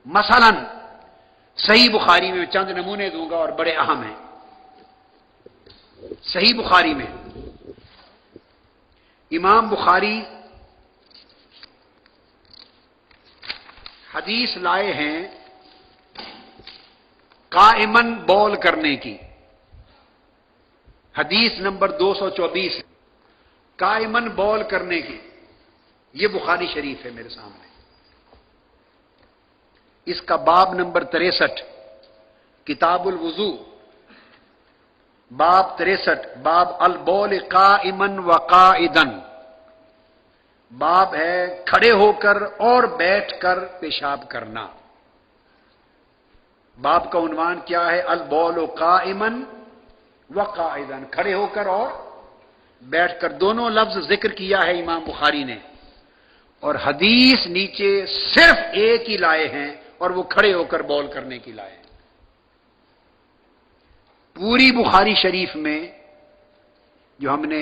مثلاً صحیح بخاری میں چند نمونے دوں گا اور بڑے اہم ہیں. صحیح بخاری میں امام بخاری حدیث لائے ہیں قائمن بول کرنے کی. حدیث نمبر 224 قائمن بول کرنے کی. یہ بخاری شریف ہے میرے سامنے. اس کا باب نمبر 63 کتاب الوضو باب 63 باب البول قائمن وقائدن. باب ہے کھڑے ہو کر اور بیٹھ کر پیشاب کرنا. باب کا عنوان کیا ہے؟ البول قائمن وقائدن. کھڑے ہو کر اور بیٹھ کر دونوں لفظ ذکر کیا ہے امام بخاری نے، اور حدیث نیچے صرف ایک ہی لائے ہیں اور وہ کھڑے ہو کر بول کرنے کی لائے ہیں. پوری بخاری شریف میں جو ہم نے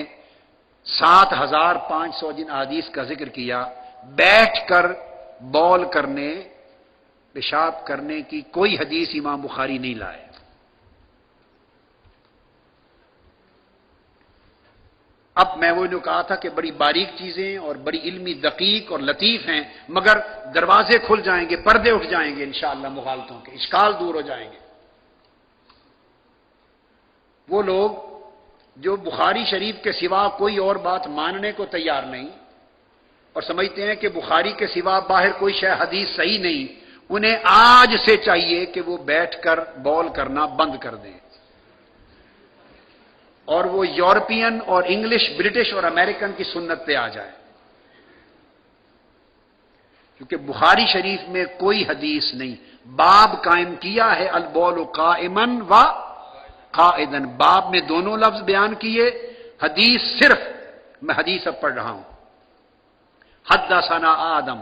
7500 جن احادیث کا ذکر کیا، بیٹھ کر بول کرنے پیشاب کرنے کی کوئی حدیث امام بخاری نہیں لائے. اب میں وہ جو کہا تھا کہ بڑی باریک چیزیں اور بڑی علمی دقیق اور لطیف ہیں، مگر دروازے کھل جائیں گے، پردے اٹھ جائیں گے انشاءاللہ مغالطوں کے، اشکال دور ہو جائیں گے. وہ لوگ جو بخاری شریف کے سوا کوئی اور بات ماننے کو تیار نہیں اور سمجھتے ہیں کہ بخاری کے سوا باہر کوئی شے حدیث صحیح نہیں، انہیں آج سے چاہیے کہ وہ بیٹھ کر بول کرنا بند کر دیں اور وہ یورپین اور انگلش برٹش اور امریکن کی سنت پہ آ جائے. کیونکہ بخاری شریف میں کوئی حدیث نہیں. باب قائم کیا ہے البول قائمن و قائدن. باب میں دونوں لفظ بیان کیے، حدیث صرف. میں حدیث اب پڑھ رہا ہوں. حدثنا آدم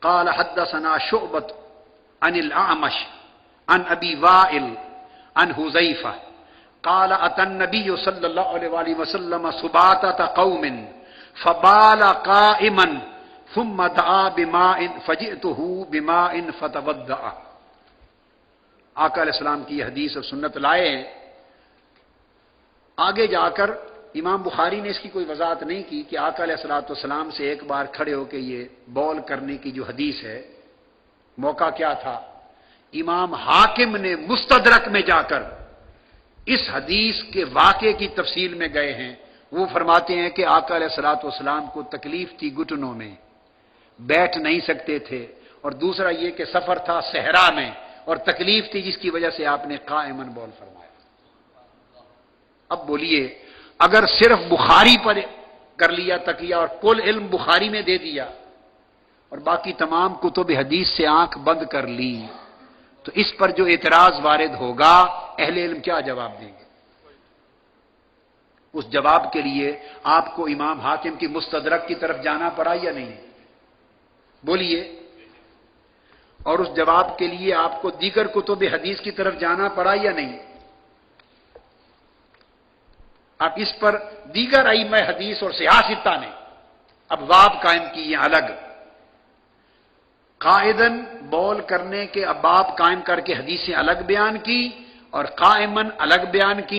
قال حدثنا شعبۃ عن الاعمش عن ابی وائل عن حذیفہ قال اتى النبي صلی اللہ علیہ وآلہ وسلم سباتة قوم فبال قائما ثم دعا بماء فجئته بماء فتوضأ. آقا علیہ السلام کی حدیث اور سنت لائے ہیں. آگے جا کر امام بخاری نے اس کی کوئی وضاحت نہیں کی کہ آقا علیہ السلام سے ایک بار کھڑے ہو کے یہ بول کرنے کی جو حدیث ہے موقع کیا تھا. امام حاکم نے مستدرک میں جا کر اس حدیث کے واقعے کی تفصیل میں گئے ہیں. وہ فرماتے ہیں کہ آقا علیہ السلام کو تکلیف تھی گھٹنوں میں، بیٹھ نہیں سکتے تھے، اور دوسرا یہ کہ سفر تھا صحرا میں اور تکلیف تھی جس کی وجہ سے آپ نے قائمن بول فرمایا. اب بولیے، اگر صرف بخاری پر کر لیا تکیہ اور کل علم بخاری میں دے دیا اور باقی تمام کتب حدیث سے آنکھ بند کر لی، تو اس پر جو اعتراض وارد ہوگا اہل علم کیا جواب دیں گے؟ اس جواب کے لیے آپ کو امام حاکم کی مستدرک کی طرف جانا پڑا یا نہیں؟ بولیے. اور اس جواب کے لیے آپ کو دیگر کتب حدیث کی طرف جانا پڑا یا نہیں؟ اب اس پر دیگر ائمہ حدیث اور سیاستہ نے ابواب قائم کی ہیں الگ. قائدن بول کرنے کے ابواب قائم کر کے حدیثیں الگ بیان کی اور قائمن الگ بیان کی.